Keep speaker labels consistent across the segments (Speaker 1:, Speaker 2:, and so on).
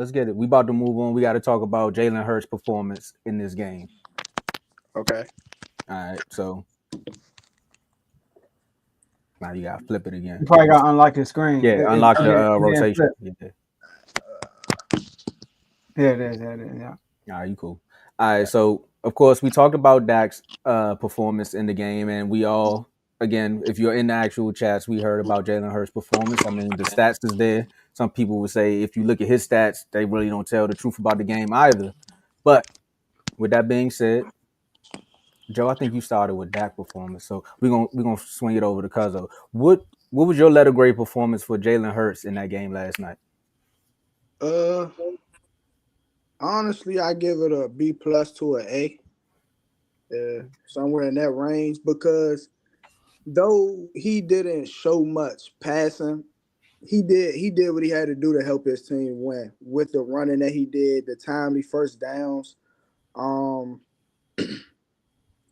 Speaker 1: let's get it. We about to move on. We got to talk about Jalen Hurts' performance in this game.
Speaker 2: Okay.
Speaker 1: All right, so now you gotta flip it
Speaker 3: You
Speaker 1: again.
Speaker 3: probably got to unlock your screen.
Speaker 1: Yeah, unlock the
Speaker 3: It didn't
Speaker 1: rotation.
Speaker 3: flip.
Speaker 1: Yeah.
Speaker 3: Yeah, it is. Yeah, it is. Yeah.
Speaker 1: All right, you cool. All right, so of course we talked about Dak's performance in the game, and we all, again, if you're in the actual chats, we heard about Jalen Hurts' performance. I mean, the stats is there. Some people would say if you look at his stats, they really don't tell the truth about the game either. But with that being said, Joe, I think you started with Dak performance, so we're gonna swing it over to Cuzzo. What was your letter grade performance for Jalen Hurts in that game last night?
Speaker 2: Uh, honestly, I give it a B plus to an A. Somewhere in that range because though he didn't show much passing, he did what he had to do to help his team win with the running that he did, the timely first downs. Um,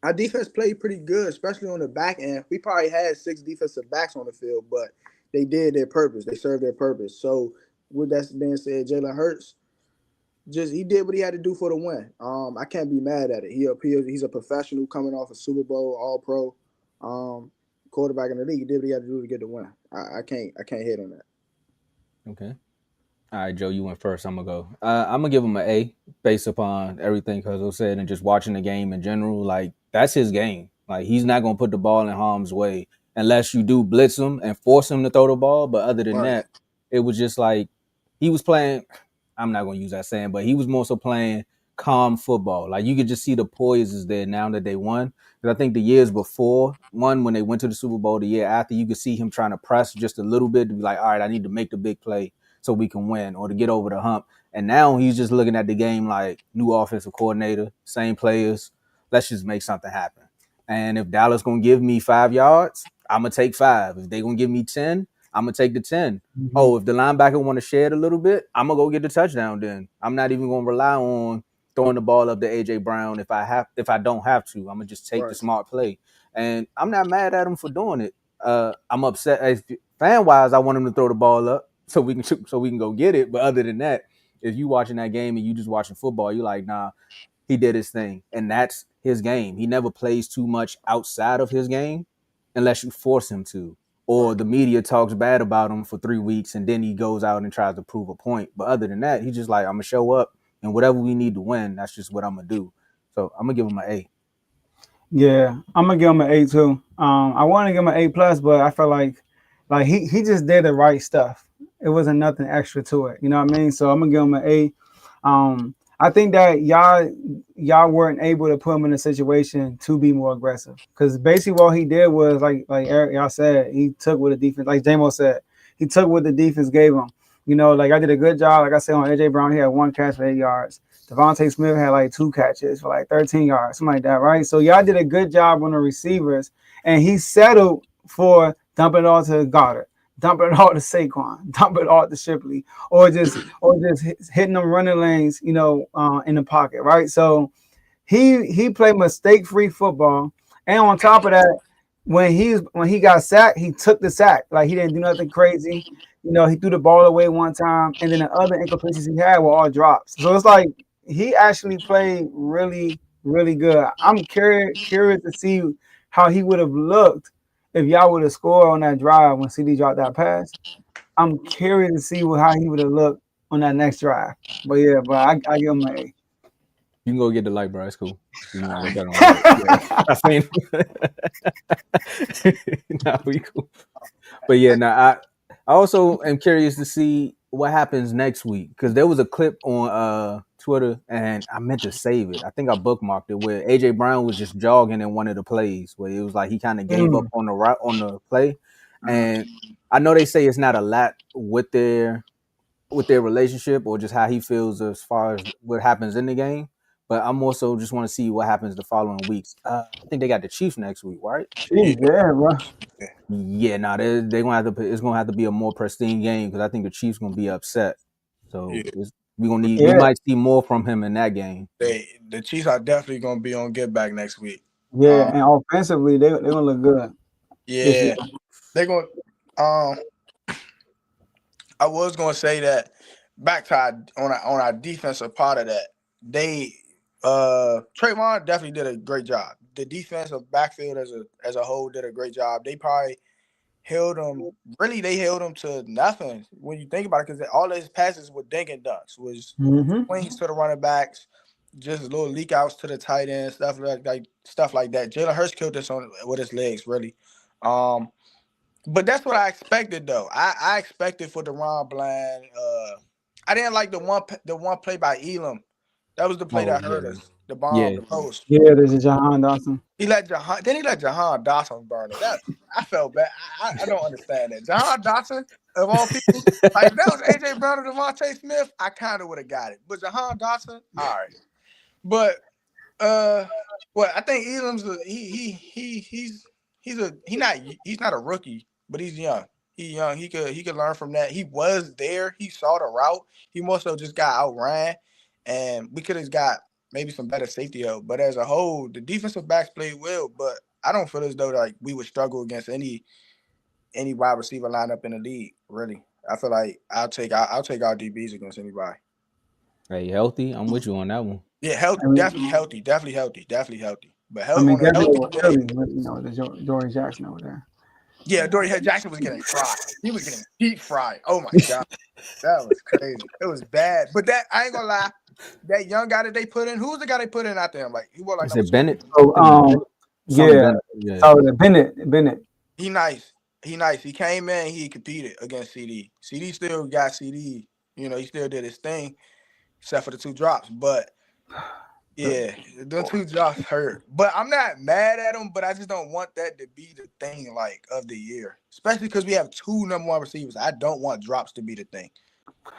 Speaker 2: our defense played pretty good, especially on the back end. We probably had 6 defensive backs on the field, but they did their purpose. They served their purpose. So with that being said, Jalen Hurts just he did what he had to do for the win. I can't be mad at it. He's a professional coming off a Super Bowl All Pro, quarterback in the league. He did what he had to do to get the win. I can't hit on that.
Speaker 1: Okay. All right, Joe, you went first. I'm gonna go. I'm gonna give him an A based upon everything Cuzzo said and just watching the game in general. Like that's his game. Like he's not gonna put the ball in harm's way unless you do blitz him and force him to throw the ball. But other than
Speaker 2: Right.
Speaker 1: that, it was just like he was playing. I'm not gonna use that saying, but he was more so playing calm football. Like you could just see the poise is there now that they won. Because I think the years before, one when they went to the Super Bowl, the year after, you could see him trying to press just a little bit to be like, all right, I need to make the big play so we can win or to get over the hump. And now he's just looking at the game like new offensive coordinator, same players. Let's just make something happen. And if Dallas gonna give me 5 yards, I'm gonna take 5. If they gonna give me 10, I'm gonna take the 10.
Speaker 3: Mm-hmm.
Speaker 1: Oh, if the linebacker want to share it a little bit, I'm gonna go get the touchdown. Then I'm not even gonna rely on throwing the ball up to AJ Brown if I don't have to. I'm gonna just take the
Speaker 2: Right.
Speaker 1: smart play, and I'm not mad at him for doing it. I'm upset fan wise. I want him to throw the ball up so we can go get it. But other than that, if you watching that game and you just watching football, you're like, nah, he did his thing, and that's his game. He never plays too much outside of his game unless you force him to, or
Speaker 2: Right.
Speaker 1: the media talks bad about him for 3 weeks, and then he goes out and tries to prove a point. But other than that, he's just like, I'm gonna show up, and whatever we need to win, that's just what I'm gonna do. So I'm gonna give him an A.
Speaker 3: Yeah, I'm gonna give him an A too. I want to give him an A plus, but I feel like he just did the right stuff. It wasn't nothing extra to it. You know what I mean? So I'm gonna give him an A. I think that y'all weren't able to put him in a situation to be more aggressive because basically what he did was like Eric y'all said he took what the defense like JMO said he took what the defense gave him. You know, like I did a good job. Like I said on AJ Brown, he had 1 catch for 8 yards. Devontae Smith had like 2 catches for like 13 yards, something like that, right? So y'all did a good job on the receivers, and he settled for dumping it all to Goddard, dumping it all to Saquon, dumping it all to Shipley, or just hitting them running lanes, in the pocket, right? So he played mistake free football, and on top of that, when he got sacked, he took the sack. Like he didn't do nothing crazy. He threw the ball away one time, and then the other incompletions he had were all drops. So it's like he actually played really, really good. I'm curious to see how he would have looked if y'all would have scored on that drive when CD dropped that pass. I'm curious to see how he would have looked on that next drive. But yeah, but I give him an
Speaker 1: You can go get the light, bro. It's cool. You want to
Speaker 2: All
Speaker 1: let
Speaker 2: right.
Speaker 1: that on record? Yeah,
Speaker 3: A.
Speaker 1: I seen. Nah, we cool. But yeah, now I also am curious to see what happens next week because there was a clip on Twitter and I meant to save it. I think I bookmarked it where AJ Brown was just jogging in one of the plays where it was like he kind of gave up on the route on the play,
Speaker 2: Uh-huh.
Speaker 1: and I know they say it's not a lot with their relationship or just how he feels as far as what happens in the game. But I'm also just want to see what happens the following weeks. I think they got the Chiefs next week, right?
Speaker 2: Yeah.
Speaker 3: Jeez, yeah, bro.
Speaker 1: Yeah, nah, they gonna have to. It's gonna have to be a more pristine game because I think the Chiefs gonna be upset. So
Speaker 2: Yeah.
Speaker 1: we
Speaker 3: Yeah,
Speaker 1: might see more from him in that game.
Speaker 2: The Chiefs are definitely gonna be on get back next week.
Speaker 3: yeah,
Speaker 2: Um,
Speaker 3: and offensively, they gonna look good this
Speaker 2: yeah,
Speaker 3: year.
Speaker 2: they're going. Um, I was gonna say that back to on our defensive part of that, they Trayvon definitely did a great job. The defensive backfield as a whole did a great job. They probably held him. Really, they held him to nothing when you think about it, because all his passes were dink and dunks, was
Speaker 3: Mm-hmm.
Speaker 2: swings to the running backs, just little leak outs to the tight end, stuff like that. Jalen Hurts killed this on with his legs, really. Um, but that's what I expected, though. I expected for Deron Bland. I didn't like the one play by Elam. That was the play
Speaker 1: Oh
Speaker 2: that hurt
Speaker 1: yeah,
Speaker 2: us. The bomb,
Speaker 1: yeah.
Speaker 2: the post.
Speaker 3: Yeah, this is Jahan Dawson.
Speaker 2: He let Jahan Dawson burn it. That I felt bad. I don't understand that. Jahan Dawson, of all people, like if that was AJ Brown or Devontae Smith, I kind of would have got it. But Jahan Dawson, all right. But uh, well, I think Elam's he's not a rookie, but he's young. He's young. He could learn from that. He was there. He saw the route. He more so just got outran, and we could have got maybe some better safety help. But as a whole, the defensive backs played well. But I don't feel as though like we would struggle against any wide receiver lineup in the league. Really, I feel like I'll take our DBs against anybody.
Speaker 1: Hey, healthy. I'm with you on that one.
Speaker 2: Yeah,
Speaker 3: I mean,
Speaker 2: definitely healthy. But
Speaker 3: I mean,
Speaker 2: on a
Speaker 3: definitely
Speaker 2: healthy
Speaker 3: with
Speaker 2: day,
Speaker 3: Philly, with, the Dory Jackson over there.
Speaker 2: yeah, Dory Jackson was getting fried. He was getting deep fried. Oh my god, that was crazy. It was bad. But that I ain't gonna lie, that young guy that they put in, who was the guy they put in out there? Like he was like
Speaker 1: Is
Speaker 2: number
Speaker 1: it
Speaker 2: 20.
Speaker 1: Bennett?
Speaker 3: So,
Speaker 1: I think it's Bennett. Something
Speaker 3: yeah.
Speaker 1: Bennett. Yeah.
Speaker 3: So the Bennett.
Speaker 2: He nice. He nice. He came in. He competed against CD. CD still got CD. He still did his thing, except for the two drops. But yeah, the two drops hurt. But I'm not mad at him, but I just don't want that to be the thing like of the year. Especially because we have two number one receivers. I don't want drops to be the thing.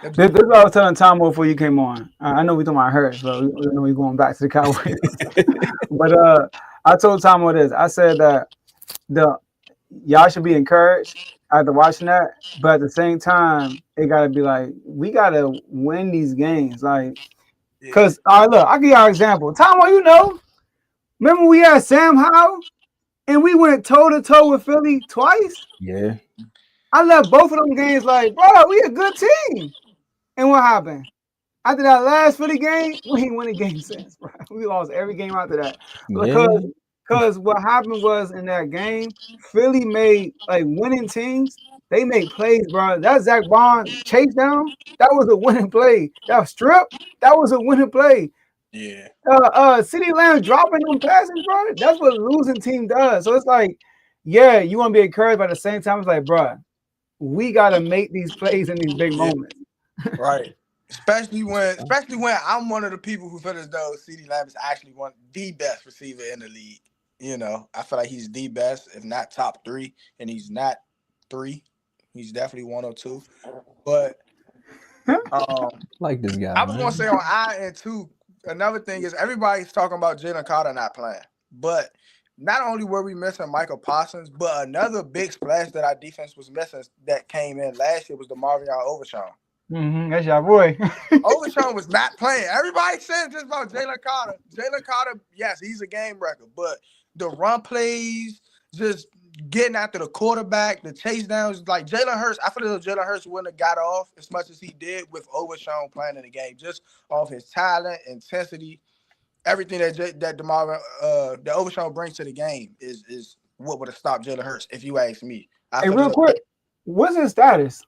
Speaker 3: This is what I was telling Tomo before you came on. I know we talking about Hurts, but we know we going back to the Cowboys. But I told Tomo this. I said that the y'all should be encouraged after watching that, but at the same time, it gotta be like we gotta win these games. Like,
Speaker 2: Yeah,
Speaker 3: cause look, I'll give y'all an example. Tomo, remember we had Sam Howell and we went toe to toe with Philly twice.
Speaker 1: Yeah.
Speaker 3: I left both of them games like, bro, we a good team. And what happened? After that last Philly game, we ain't win a game since, bro. We lost every game after that.
Speaker 1: Yeah.
Speaker 3: Because what happened was in that game, Philly made like winning teams, they make plays, bro. That Zach Bond chase down, that was a winning play. That strip, that was a winning play.
Speaker 2: yeah,
Speaker 3: CeeDee Lamb dropping them passes, bro. That's what losing team does. So it's like, yeah, you want to be encouraged, but at the same time, it's like, bro, we gotta make these plays in these big
Speaker 2: yeah.
Speaker 3: moments.
Speaker 2: Right. Especially when I'm one of the people who feel as though CeeDee Lamb is actually the best receiver in the league. I feel like he's the best, if not top three, and he's not three. He's definitely 102. But um,
Speaker 1: Like this guy,
Speaker 2: I was gonna
Speaker 1: man.
Speaker 2: say on I and two. Another thing is everybody's talking about Jalen Carter not playing, but not only were we missing Michael Parsons, but another big splash that our defense was missing that came in last year was the Marvin Overshawn.
Speaker 3: That's your boy.
Speaker 2: Overshawn was not playing. Everybody said this about Jalen Carter. Jalen Carter, yes, he's a game wrecker, but the run plays, just getting after the quarterback, the chase downs, like Jalen Hurts, I feel as though Jalen Hurts wouldn't have got off as much as he did with Overshawn playing in the game, just off his talent, intensity, everything that Overshawn brings to the game is what would have stopped Jalen Hurts, if you ask me. I
Speaker 3: Hey,
Speaker 2: feel as
Speaker 3: real
Speaker 2: though
Speaker 3: quick, what's his status?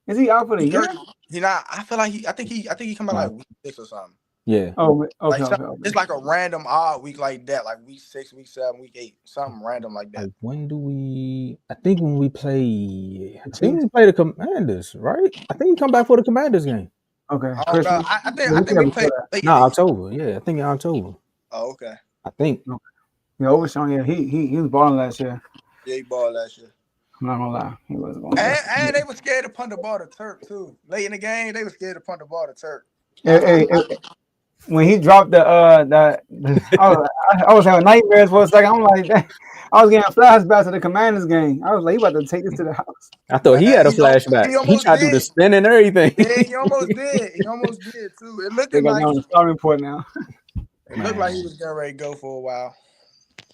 Speaker 3: Is he out for the
Speaker 2: he
Speaker 3: year?
Speaker 2: hurt. He not. I feel like I think he come out like week 6 or something.
Speaker 1: Yeah.
Speaker 3: Oh, okay,
Speaker 2: Like
Speaker 3: okay, okay.
Speaker 2: it's like a random odd week like that, like week 6, week 7, week 8, something random like that.
Speaker 1: Like when do we? I think when we play.
Speaker 3: The
Speaker 1: I think
Speaker 3: Chiefs?
Speaker 1: we play the Commanders, right? I think he come back for the Commanders game.
Speaker 3: Okay,
Speaker 2: I don't know.
Speaker 3: Christmas.
Speaker 2: I think
Speaker 3: Yeah,
Speaker 2: I
Speaker 3: we
Speaker 2: think
Speaker 3: played
Speaker 2: we
Speaker 3: before
Speaker 2: played
Speaker 3: that.
Speaker 2: late
Speaker 1: No,
Speaker 2: in the year.
Speaker 1: October. Yeah, I think in October.
Speaker 2: Oh, okay.
Speaker 1: I think.
Speaker 3: Okay. Yeah, Overshawn. Yeah, he was balling last year.
Speaker 2: Yeah, he balled last year.
Speaker 3: I'm not gonna lie, he was going
Speaker 2: And,
Speaker 3: to.
Speaker 2: and they were scared to punt the ball to Turk too. Late in the game, they were scared to punt the ball to Turk.
Speaker 3: Hey, when he dropped I was having nightmares for a second. I'm like, dang. I was getting flashbacks to the Commanders game. I was like, he about to take this to the house.
Speaker 1: I thought he
Speaker 2: Man,
Speaker 1: had a flashback.
Speaker 2: he
Speaker 1: He
Speaker 2: almost
Speaker 1: tried to do the
Speaker 2: did.
Speaker 1: spin and everything.
Speaker 2: Yeah, he almost did. He almost did too.
Speaker 3: They got me on the starting point now.
Speaker 2: It looked like he
Speaker 1: Man,
Speaker 2: was getting ready to go for a while.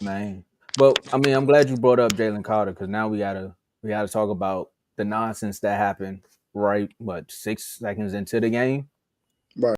Speaker 1: man. But I mean, I'm glad you brought up Jalen Carter because now we gotta talk about the nonsense that happened right, but 6 seconds into the game.